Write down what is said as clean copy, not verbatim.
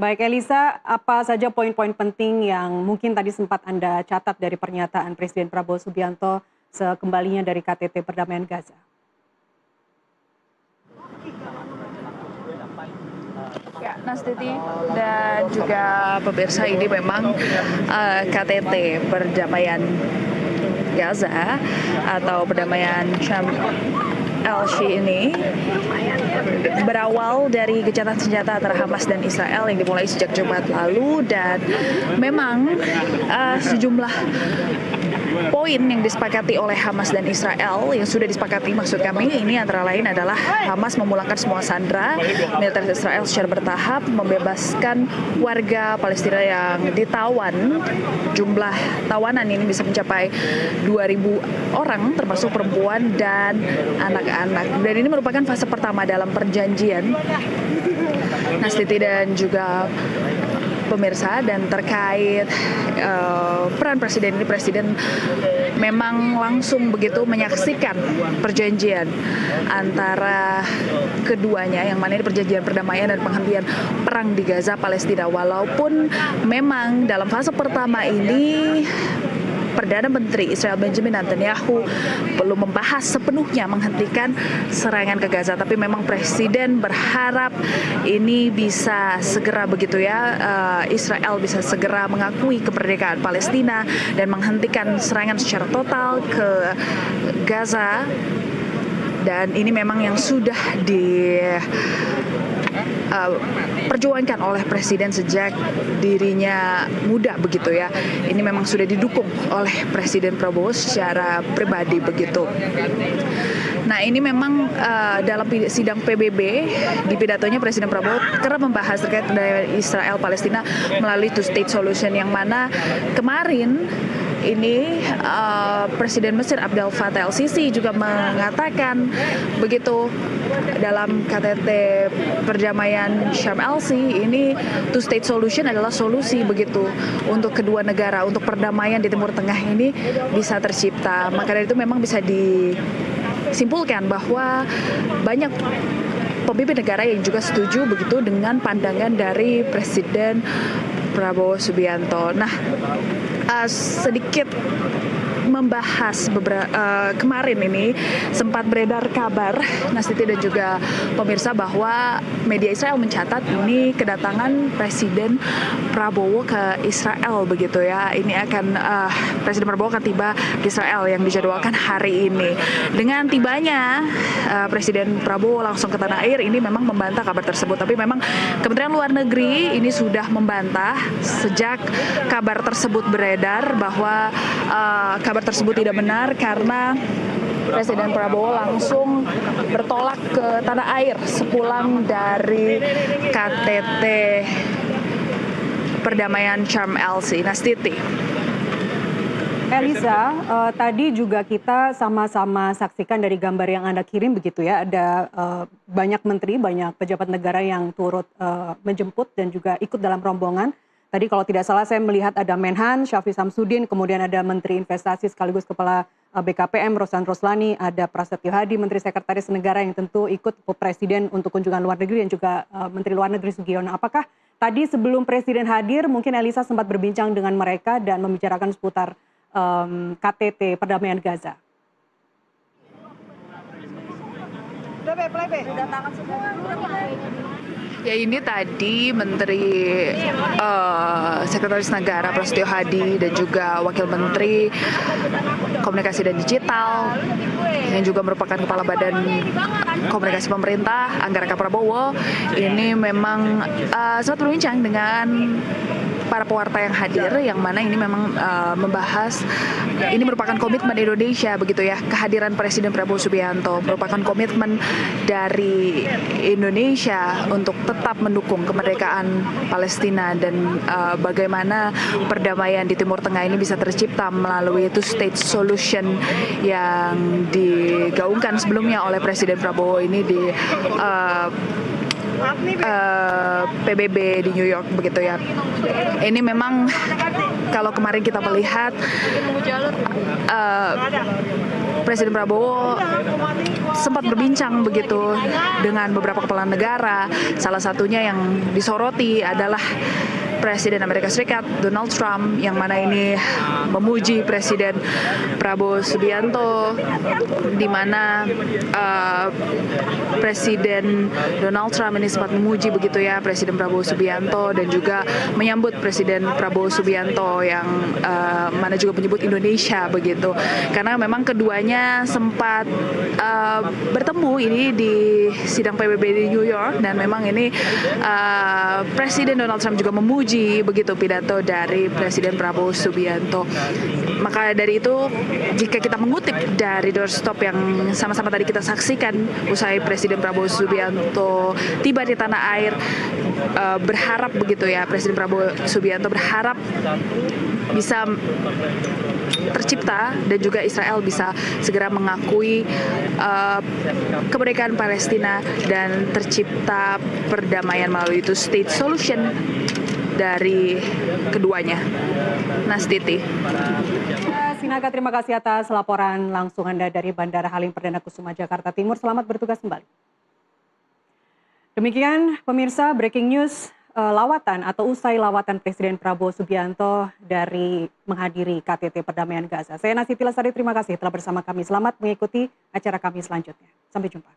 Baik Elisa, apa saja poin-poin penting yang mungkin tadi sempat Anda catat dari pernyataan Presiden Prabowo Subianto sekembalinya dari KTT Perdamaian Gaza? Ya, Nastiti dan juga pemirsa, ini memang KTT Perdamaian Gaza atau Perdamaian Syam LC ini berawal dari gencatan senjata antara Hamas dan Israel yang dimulai sejak Jumat lalu, dan memang sejumlah poin yang disepakati oleh Hamas dan Israel, yang sudah disepakati maksud kami, ini antara lain adalah Hamas memulangkan semua sandera militer Israel secara bertahap, membebaskan warga Palestina yang ditawan. Jumlah tawanan ini bisa mencapai 2.000 orang, termasuk perempuan dan anak-anak. Dan ini merupakan fase pertama dalam perjanjian, Nastiti dan juga pemirsa. Dan terkait peran presiden ini, presiden memang langsung begitu menyaksikan perjanjian antara keduanya, yang mana ini perjanjian perdamaian dan penghentian perang di Gaza Palestina. Walaupun memang dalam fase pertama ini Perdana Menteri Israel Benjamin Netanyahu belum membahas sepenuhnya menghentikan serangan ke Gaza, tapi memang Presiden berharap ini bisa segera begitu ya, Israel bisa segera mengakui kemerdekaan Palestina dan menghentikan serangan secara total ke Gaza. Dan ini memang yang sudah perjuangkan oleh Presiden sejak dirinya muda begitu ya. Ini memang sudah didukung oleh Presiden Prabowo secara pribadi begitu. Nah, ini memang dalam sidang PBB, di pidatonya Presiden Prabowo kerap membahas terkait dengan Israel Palestina melalui two state solution, yang mana kemarin ini Presiden Mesir Abdel Fattah el-Sisi juga mengatakan begitu dalam KTT Perdamaian Syam LC, ini two state solution adalah solusi begitu untuk kedua negara, untuk perdamaian di Timur Tengah ini bisa tercipta. Maka dari itu memang bisa disimpulkan bahwa banyak pemimpin negara yang juga setuju begitu dengan pandangan dari Presiden Prabowo Subianto. Nah, sedikit membahas kemarin ini sempat beredar kabar, Nastiti dan juga pemirsa, bahwa media Israel mencatat ini kedatangan Presiden Prabowo ke Israel begitu ya. Ini akan Presiden Prabowo akan tiba di Israel yang dijadwalkan hari ini. Dengan tibanya Presiden Prabowo langsung ke tanah air, ini memang membantah kabar tersebut. Tapi memang Kementerian Luar Negeri ini sudah membantah sejak kabar tersebut beredar bahwa kabar tersebut tidak benar, karena Presiden Prabowo langsung bertolak ke tanah air sepulang dari KTT Perdamaian Syam LC. Nastiti. Elisa, tadi juga kita sama-sama saksikan dari gambar yang Anda kirim begitu ya, ada banyak menteri, banyak pejabat negara yang turut menjemput dan juga ikut dalam rombongan. Tadi kalau tidak salah saya melihat ada Menhan Syafri Samsudin, kemudian ada Menteri Investasi sekaligus Kepala BKPM Rosan Roslani, ada Prasetyo Hadi, Menteri Sekretaris Negara yang tentu ikut Presiden untuk kunjungan luar negeri, dan juga Menteri Luar Negeri Sugiono. Apakah tadi sebelum Presiden hadir mungkin Elisa sempat berbincang dengan mereka dan membicarakan seputar KTT Perdamaian Gaza? Udah tangan semua. Ya, ini tadi Menteri Sekretaris Negara Prasetyo Hadi dan juga Wakil Menteri Komunikasi dan Digital yang juga merupakan Kepala Badan Komunikasi Pemerintah Anggaraka Prabowo ini memang sempat berbincang dengan para pewarta yang hadir, yang mana ini memang membahas ini merupakan komitmen Indonesia begitu ya, kehadiran Presiden Prabowo Subianto merupakan komitmen dari Indonesia untuk tetap mendukung kemerdekaan Palestina dan bagaimana perdamaian di Timur Tengah ini bisa tercipta melalui two state solution yang digaungkan sebelumnya oleh Presiden Prabowo ini PBB di New York begitu ya. Ini memang kalau kemarin kita melihat Presiden Prabowo sempat berbincang begitu dengan beberapa kepala negara. Salah satunya yang disoroti adalah Presiden Amerika Serikat Donald Trump, yang mana ini memuji Presiden Prabowo Subianto, di mana Presiden Donald Trump ini sempat memuji begitu ya Presiden Prabowo Subianto, dan juga menyambut Presiden Prabowo Subianto yang mana juga menyebut Indonesia begitu, karena memang keduanya sempat bertemu ini di sidang PBB di New York, dan memang ini Presiden Donald Trump juga memuji begitu pidato dari Presiden Prabowo Subianto. Maka dari itu, jika kita mengutip dari doorstop yang sama-sama tadi kita saksikan usai Presiden Prabowo Subianto tiba di tanah air, berharap begitu ya, Presiden Prabowo Subianto berharap bisa tercipta dan juga Israel bisa segera mengakui kemerdekaan Palestina dan tercipta perdamaian melalui itu state solution dari keduanya. Nastiti. Sinaga, terima kasih atas laporan langsung Anda dari Bandara Halim Perdana Kusuma, Jakarta Timur. Selamat bertugas kembali. Demikian pemirsa, breaking news lawatan atau usai lawatan Presiden Prabowo Subianto dari menghadiri KTT Perdamaian Gaza. Saya Nastiti Lesari, terima kasih telah bersama kami. Selamat mengikuti acara kami selanjutnya. Sampai jumpa.